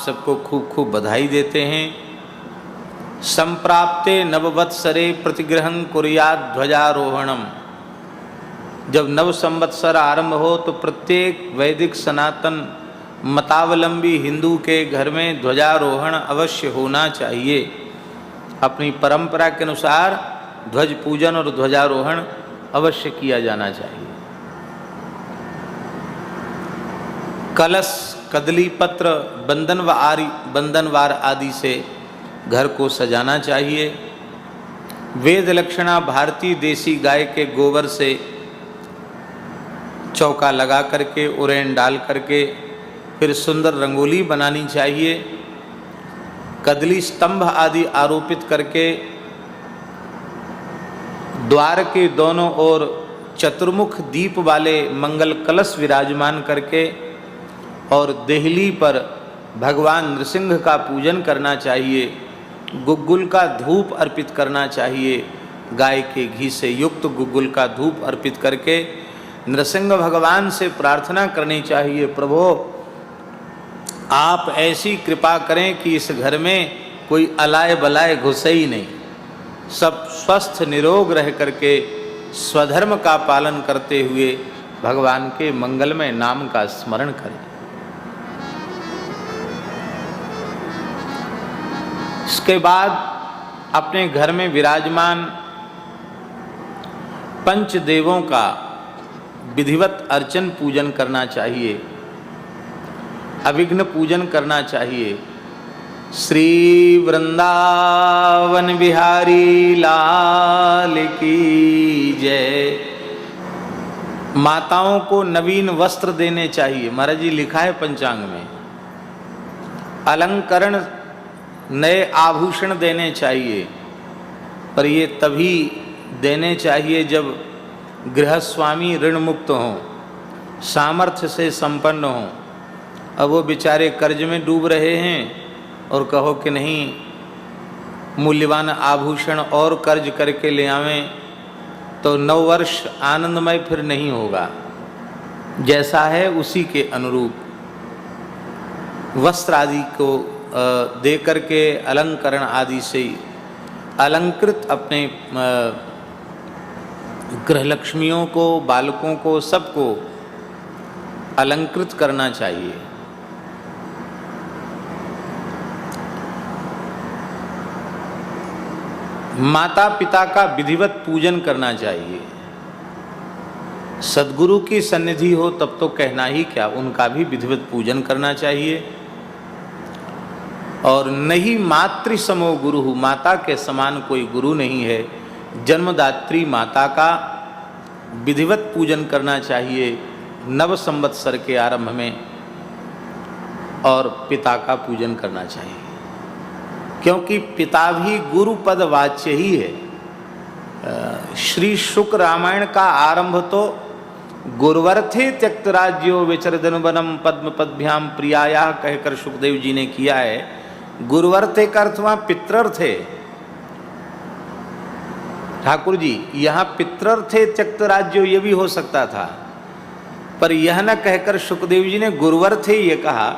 सबको खूब खूब बधाई देते हैं। संप्राप्ते नववत्सरे प्रतिग्रहं कुर्यात् ध्वजारोहणम। जब नव संवत्सर आरंभ हो तो प्रत्येक वैदिक सनातन मतावलंबी हिंदू के घर में ध्वजारोहण अवश्य होना चाहिए। अपनी परंपरा के अनुसार ध्वज पूजन और ध्वजारोहण अवश्य किया जाना चाहिए। कलश, कदली पत्र, बंधनवार आदि से घर को सजाना चाहिए। वेद लक्षणा भारतीय देसी गाय के गोबर से चौका लगा करके, उरेन डाल करके फिर सुंदर रंगोली बनानी चाहिए। कदली स्तंभ आदि आरोपित करके द्वार के दोनों ओर चतुर्मुख दीप वाले मंगल कलश विराजमान करके और देहली पर भगवान नृसिंह का पूजन करना चाहिए। गुग्गुल का धूप अर्पित करना चाहिए। गाय के घी से युक्त गुग्गुल का धूप अर्पित करके नृसिंह भगवान से प्रार्थना करनी चाहिए, प्रभु आप ऐसी कृपा करें कि इस घर में कोई अलाय बलाय घुसे ही नहीं, सब स्वस्थ निरोग रह करके स्वधर्म का पालन करते हुए भगवान के मंगलमय नाम का स्मरण करें। इसके बाद अपने घर में विराजमान पंचदेवों का विधिवत अर्चन पूजन करना चाहिए, अविघ्न पूजन करना चाहिए। श्री वृंदावन बिहारी लाल की जय। माताओं को नवीन वस्त्र देने चाहिए। महाराज जी लिखा है पंचांग में, अलंकरण नए आभूषण देने चाहिए, पर ये तभी देने चाहिए जब गृहस्वामी ऋण मुक्त हों, सामर्थ्य से संपन्न हों। अब वो बेचारे कर्ज में डूब रहे हैं और कहो कि नहीं मूल्यवान आभूषण और कर्ज करके ले आवें तो 9 वर्ष आनंदमय फिर नहीं होगा। जैसा है उसी के अनुरूप वस्त्र आदि को दे करके अलंकरण आदि से अलंकृत अपने गृहलक्ष्मियों को, बालकों को, सबको अलंकृत करना चाहिए। माता पिता का विधिवत पूजन करना चाहिए। सद्गुरु की सन्निधि हो तब तो कहना ही क्या, उनका भी विधिवत पूजन करना चाहिए। और नहीं मातृ समो गुरु, माता के समान कोई गुरु नहीं है। जन्मदात्री माता का विधिवत पूजन करना चाहिए नव संवत्सर के आरंभ में, और पिता का पूजन करना चाहिए, क्योंकि पिता भी गुरु पद वाच्य ही है। श्री शुक रामायण का आरंभ तो गुरुवर्थे त्यक्त राज्यो विचरदन वनम पद्म पद्भ्याम प्रियाया कहकर सुखदेव जी ने किया है। गुरुवर्थे का अर्थ वहाँ पितृर्थ है। ठाकुर जी यहाँ पितृर्थे त्यक्त राज्यो ये भी हो सकता था, पर यह न कहकर सुखदेव जी ने गुरुवर्थे ये कहा।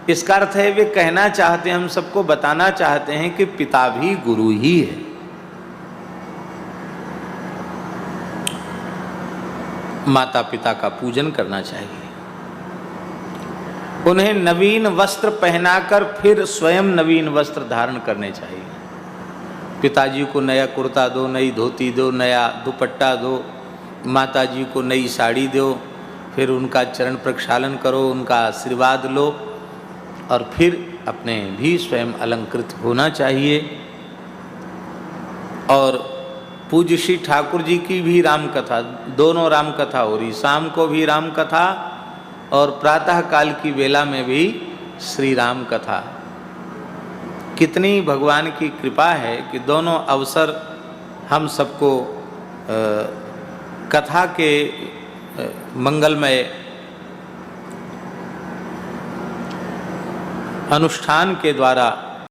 इसका अर्थ है वे कहना चाहते हैं, हम सबको बताना चाहते हैं कि पिता भी गुरु ही है। माता पिता का पूजन करना चाहिए। उन्हें नवीन वस्त्र पहनाकर फिर स्वयं नवीन वस्त्र धारण करने चाहिए। पिताजी को नया कुर्ता दो, नई धोती दो, नया दुपट्टा दो। माताजी को नई साड़ी दो, फिर उनका चरण प्रक्षालन करो, उनका आशीर्वाद लो, और फिर अपने भी स्वयं अलंकृत होना चाहिए। और पूज्य श्री ठाकुर जी की भी राम कथा, दोनों राम कथा हो रही, शाम को भी राम कथा और प्रातः काल की वेला में भी श्री राम कथा। कितनी भगवान की कृपा है कि दोनों अवसर हम सबको कथा के मंगलमय अनुष्ठान के द्वारा